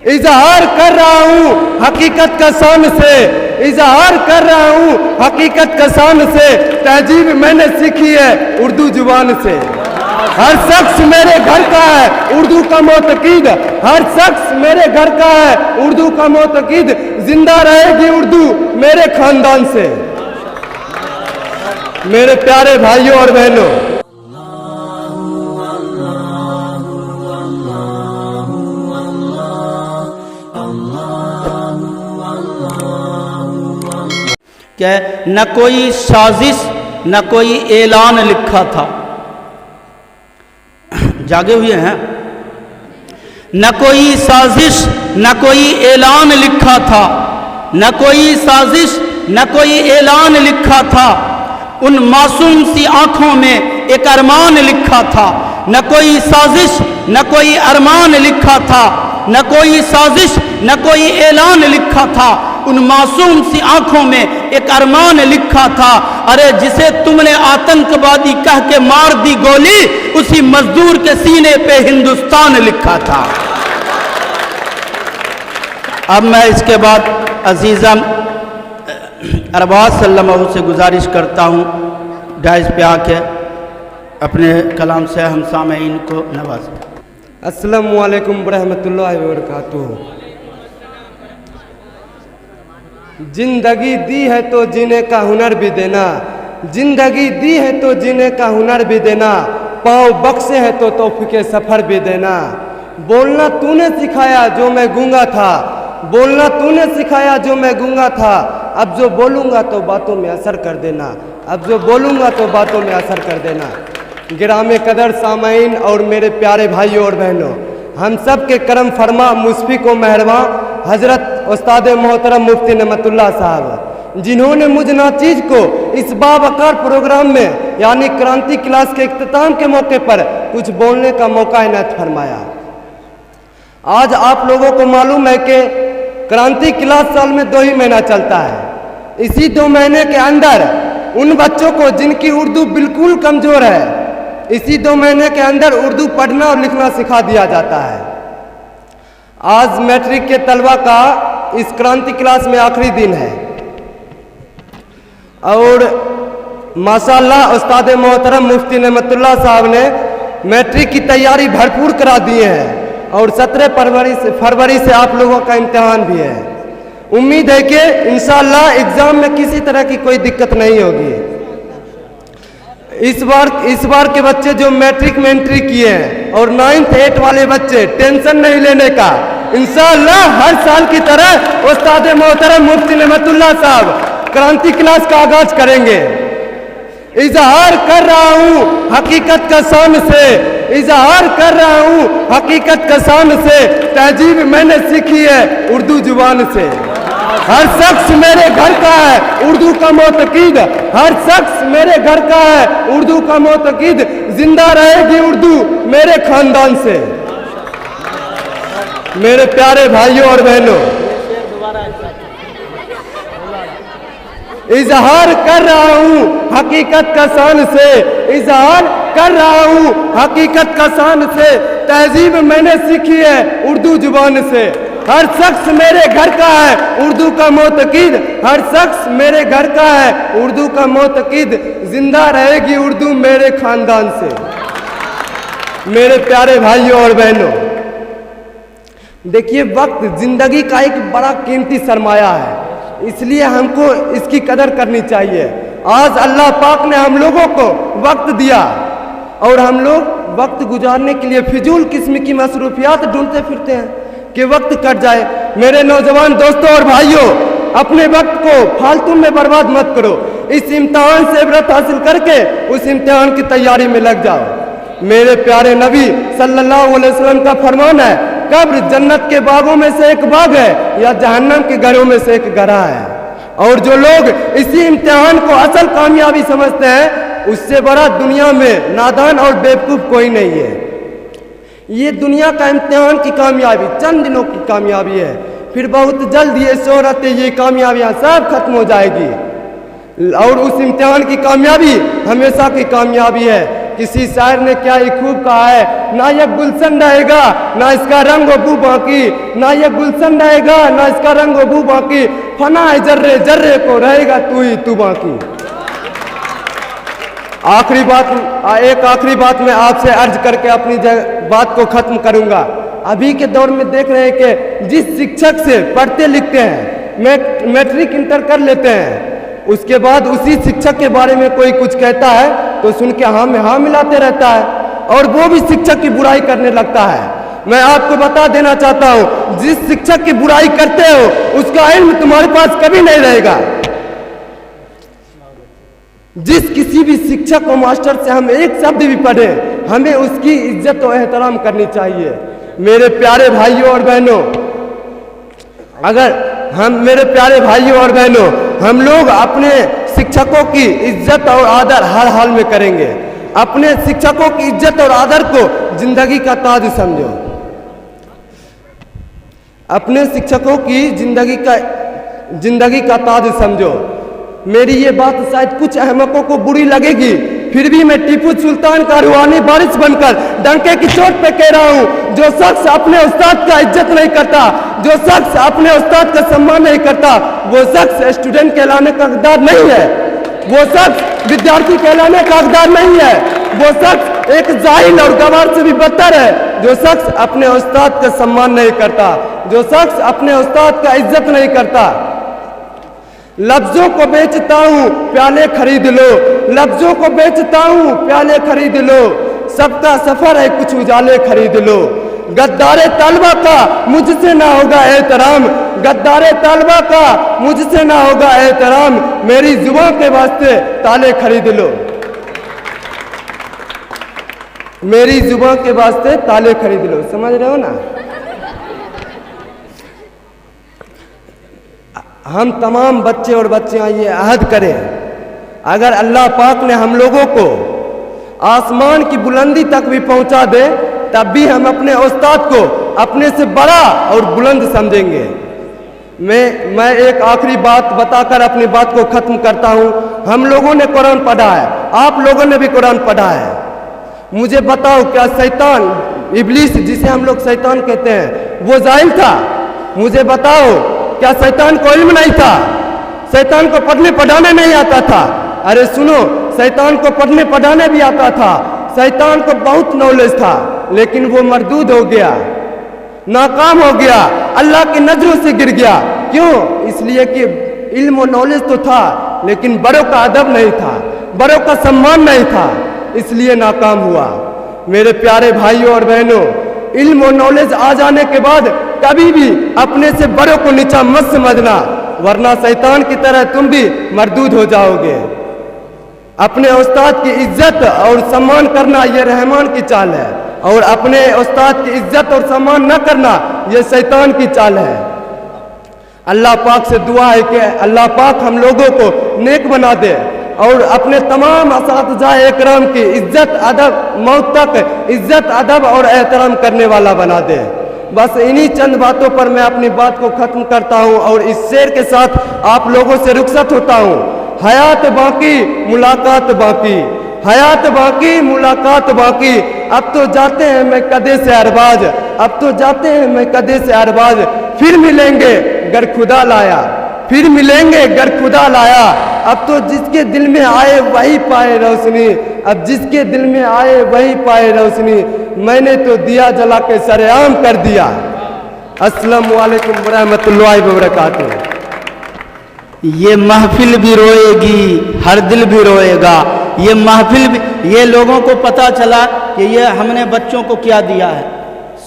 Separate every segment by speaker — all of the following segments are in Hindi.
Speaker 1: इजहार कर रहा हूँ हकीकत का शान से, इजहार कर रहा हूँ हकीकत का शान से। तहजीब मैंने सीखी है उर्दू जुबान से। हर शख्स मेरे घर का है उर्दू का मोतकीद, हर शख्स मेरे घर का है उर्दू का मोतकीद। जिंदा रहेगी उर्दू मेरे खानदान से। मेरे प्यारे भाइयों और बहनों,
Speaker 2: क्या न कोई साजिश न कोई ऐलान लिखा था, जागे हुए हैं। न कोई साजिश न कोई ऐलान लिखा था, न कोई साजिश न कोई ऐलान लिखा था। उन मासूम सी आंखों में एक अरमान लिखा था। न कोई साजिश न कोई अरमान लिखा था, न कोई साजिश न कोई ऐलान लिखा था। उन मासूम सी आंखों में एक अरमान लिखा था। अरे जिसे तुमने आतंकवादी कह के मार दी गोली, उसी मजदूर के सीने पे हिंदुस्तान लिखा था। अब मैं इसके बाद अजीज़ा अरबाज सल्लल्लाहु से गुजारिश करता हूँ डाइस पे आके अपने कलाम से हम सामईन को नवाजें।
Speaker 1: अस्सलामु अलैकुम रहमतुल्लाहि व बरकातुहू। जिंदगी दी है तो जीने का हुनर भी देना, जिंदगी दी है तो जीने का हुनर भी देना। पाँव बख्शे है तो तौफीके सफ़र भी देना। बोलना तूने सिखाया जो मैं गूंगा था, बोलना तूने सिखाया जो मैं गूंगा था। अब जो बोलूँगा तो बातों में असर कर देना, अब जो बोलूँगा तो बातों में असर कर देना। गिरामे कदर सामईन और मेरे प्यारे भाइयों और बहनों, हम सब के करम फरमा मुशफिक व मेहरबां हज़रत उस्ताद मोहतरम मुफ्ती नेमतुल्लाह साहब, जिन्होंने मुझ नाचीज़ को इस बावकार प्रोग्राम में यानी क्रांति क्लास के इख्तिताम के मौके पर कुछ बोलने का मौका इनायत फरमाया। आज आप लोगों को मालूम है कि क्रांति क्लास साल में 2 ही महीना चलता है। इसी 2 महीने के अंदर उन बच्चों को जिनकी उर्दू बिल्कुल कमज़ोर है, इसी 2 महीने के अंदर उर्दू पढ़ना और लिखना सिखा दिया जाता है। आज मैट्रिक के तलबा का इस क्रांति क्लास में आखिरी दिन है और माशाअल्लाह उस्ताद मोहतरम मुफ्ती नेमतुल्लाह साहब ने मैट्रिक की तैयारी भरपूर करा दिए हैं और 17 फरवरी से आप लोगों का इम्तिहान भी है। उम्मीद है कि इंशाअल्लाह एग्ज़ाम में किसी तरह की कोई दिक्कत नहीं होगी। इस बार के बच्चे जो मैट्रिक में एंट्री किए हैं और 9th 8 वाले बच्चे, टेंशन नहीं लेने का। इंशाअल्लाह हर साल की तरह उस्ताद मोहतरम मुफ्ती नेमतुल्लाह साहब क्रांति क्लास का आगाज करेंगे। इजहार कर रहा हूँ हकीकत का शान से, इजहार कर रहा हूँ हकीकत का शान से। तहजीब मैंने सीखी है उर्दू जुबान से। हर शख्स मेरे घर का है उर्दू का मोतकीद, हर शख्स मेरे घर का है उर्दू का मोतकीद। जिंदा रहेगी उर्दू मेरे खानदान से। मेरे प्यारे भाइयों और बहनों, इजहार कर रहा हूँ हकीकत का शान से, इजहार कर रहा हूँ हकीकत का शान से। तहजीब मैंने सीखी है उर्दू जुबान से। हर शख्स मेरे घर का है उर्दू का मोतकीद, हर शख्स मेरे घर का है उर्दू का मोतकीद। जिंदा रहेगी उर्दू मेरे खानदान से। मेरे प्यारे भाइयों और बहनों, देखिए वक्त जिंदगी का एक बड़ा कीमती सरमाया है, इसलिए हमको इसकी कदर करनी चाहिए। आज अल्लाह पाक ने हम लोगों को वक्त दिया और हम लोग वक्त गुजारने के लिए फिजूल किस्म की मसरूफियात ढूंढते फिरते हैं कि वक्त कट जाए। मेरे नौजवान दोस्तों और भाइयों, अपने वक्त को फालतू में बर्बाद मत करो। इस इम्तिहान से इबरत हासिल करके उस इम्तिहान की तैयारी में लग जाओ। मेरे प्यारे नबी सल्लल्लाहु अलैहि वसल्लम का फरमान है, कब्र जन्नत के बागों में से एक बाग है या जहन्नम के घरों में से एक घरा है। और जो लोग इसी इम्तिहान को असल कामयाबी समझते हैं, उससे बड़ा दुनिया में नादान और बेवकूफ़ कोई नहीं है। ये दुनिया का इम्तिहान की कामयाबी चंद दिनों की कामयाबी है, फिर बहुत जल्द ये शोहरतें, ये कामयाबियाँ सब खत्म हो जाएगी और उस इम्तिहान की कामयाबी हमेशा की कामयाबी है। किसी शायर ने क्या ही खूब कहा है, ना यह गुलशन रहेगा ना इसका रंग व बू बाकी, ना यह गुलशन रहेगा ना इसका रंग व बू बाकी, फना है जर्रे जर्रे को रहेगा तू ही तू बाकी। एक आखिरी बात मैं आपसे अर्ज करके अपनी बात को खत्म करूंगा। अभी के दौर में देख रहे हैं कि जिस शिक्षक से पढ़ते लिखते हैं, मैट्रिक इंटर कर लेते हैं, उसके बाद उसी शिक्षक के बारे में कोई कुछ कहता है तो सुन के हाँ में हाँ मिलाते रहता है और वो भी शिक्षक की बुराई करने लगता है। मैं आपको बता देना चाहता हूँ, जिस शिक्षक की बुराई करते हो उसका इल्म तुम्हारे पास कभी नहीं रहेगा। जिस किसी भी शिक्षक और मास्टर से हम एक शब्द भी पढ़े, हमें उसकी इज्जत और एहतराम करनी चाहिए। मेरे प्यारे भाइयों और बहनों, मेरे प्यारे भाइयों और बहनों, हम लोग अपने शिक्षकों की इज्जत और आदर हर हाल में करेंगे। अपने शिक्षकों की इज्जत और आदर को जिंदगी का ताज समझो। अपने शिक्षकों की जिंदगी का ताज समझो। मेरी ये बात शायद कुछ अहमकों को बुरी लगेगी, फिर भी मैं टीपू सुल्तान का रूहानी बारिश बनकर डंके की चोट पे कह रहा हूँ, जो शख्स अपने उस्ताद का इज्जत नहीं करता, जो शख्स अपने उस्ताद का सम्मान नहीं करता, वो शख्स स्टूडेंट कहलाने का हकदार नहीं है, वो शख्स विद्यार्थी कहलाने का हकदार नहीं है, वो शख्स एक जाहिल और गवार से भी बदतर है, जो शख्स अपने उस्ताद का सम्मान नहीं करता, जो शख्स अपने उस्ताद का इज्जत नहीं करता। लफ्जों को बेचता हूँ प्याले खरीद लो, लफ्जों को बेचता हूँ प्याले खरीद लो, सबका सफर है कुछ उजाले खरीद लो। गद्दारे तालबा का मुझसे ना होगा एहतराम, गद्दारे तालबा का मुझसे ना होगा एहतराम, मेरी जुबान के वास्ते ताले खरीद लो, मेरी जुबान के वास्ते ताले खरीद लो। समझ रहे हो ना? हम तमाम बच्चे और बच्चियां ये अहद करें, अगर अल्लाह पाक ने हम लोगों को आसमान की बुलंदी तक भी पहुंचा दे, तब भी हम अपने उस्ताद को अपने से बड़ा और बुलंद समझेंगे। मैं एक आखिरी बात बताकर अपनी बात को खत्म करता हूं। हम लोगों ने कुरान पढ़ा है, आप लोगों ने भी कुरान पढ़ा है। मुझे बताओ, क्या शैतान, इब्लीस जिसे हम लोग शैतान कहते हैं, वो जाहिल था? मुझे बताओ, क्या शैतान को इल्म नहीं था? शैतान को पढ़ने पढ़ाने नहीं आता था? अरे सुनो, शैतान को पढ़ने पढ़ाने भी आता था, शैतान को बहुत नॉलेज था, लेकिन वो मरदूद हो गया, नाकाम हो गया, अल्लाह की नजरों से गिर गया। क्यों? इसलिए कि इल्म और नॉलेज तो था, लेकिन बड़ों का अदब नहीं था, बड़ों का सम्मान नहीं था, इसलिए नाकाम हुआ। मेरे प्यारे भाइयों और बहनों, इल्म और नॉलेज आ जाने के बाद कभी भी अपने से बड़ों को नीचा मत समझना, वरना शैतान की तरह तुम भी मरदूद हो जाओगे। अपने उस्ताद की इज्जत और सम्मान करना ये रहमान की चाल है, और अपने उस्ताद की इज्जत और सम्मान न करना ये शैतान की चाल है। अल्लाह पाक से दुआ है कि अल्लाह पाक हम लोगों को नेक बना दे और अपने तमाम असातिज़ा इकराम की इज्जत अदब, मौत तक इज्जत अदब और एहतराम करने वाला बना दे। बस इन्हीं चंद बातों पर मैं अपनी बात को खत्म करता हूँ और इस शेर के साथ आप लोगों से रुखसत होता हूँ। हयात बाकी मुलाकात बाकी, हयात बाकी मुलाकात बाकी, अब तो जाते हैं मैं कदे से अरबाज, अब तो जाते हैं मैं कदे से अरबाज, फिर मिलेंगे गर खुदा लाया, फिर मिलेंगे गर खुदा लाया, अब तो जिसके दिल में आए वही पाए रोशनी, अब जिसके दिल में आए वही पाए रोशनी, मैंने तो दिया जला के सरेआम कर दिया। अस्सलामु अलैकुम व रहमतुल्लाहि व बरकातुहू।
Speaker 2: ये महफिल भी रोएगी, हर दिल भी रोएगा। ये महफिल भी, ये लोगों को पता चला कि ये हमने बच्चों को क्या दिया है।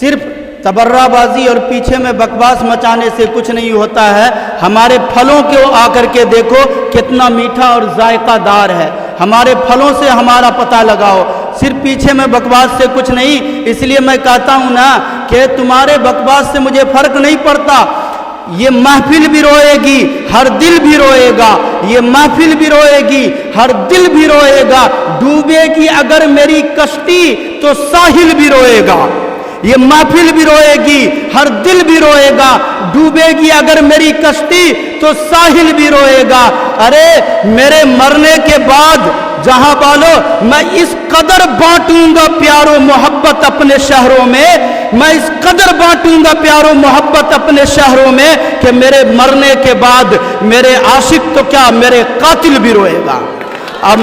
Speaker 2: सिर्फ तबर्राबाजी और पीछे में बकवास मचाने से कुछ नहीं होता है। हमारे फलों को आकर के देखो कितना मीठा और जायकादार है। हमारे फलों से हमारा पता लगाओ, सिर्फ पीछे में बकवास से कुछ नहीं। इसलिए मैं कहता हूँ ना कि तुम्हारे बकवास से मुझे फर्क नहीं पड़ता। ये महफिल भी रोएगी, हर दिल भी रोएगा। ये महफिल भी रोएगी, हर दिल भी रोएगा। डूबेगी अगर मेरी कश्ती तो साहिल भी रोएगा। ये महफिल भी रोएगी, हर दिल भी रोएगा। डूबेगी अगर मेरी कश्ती तो साहिल भी रोएगा। अरे मेरे मरने के बाद जहां वालों, मैं इस कदर बांटूंगा प्यारो मोहब्बत अपने शहरों में, मैं इस कदर बांटूंगा प्यारो मोहब्बत अपने शहरों में कि मेरे मरने के बाद मेरे आशिक तो क्या, मेरे कातिल भी रोएगा। अब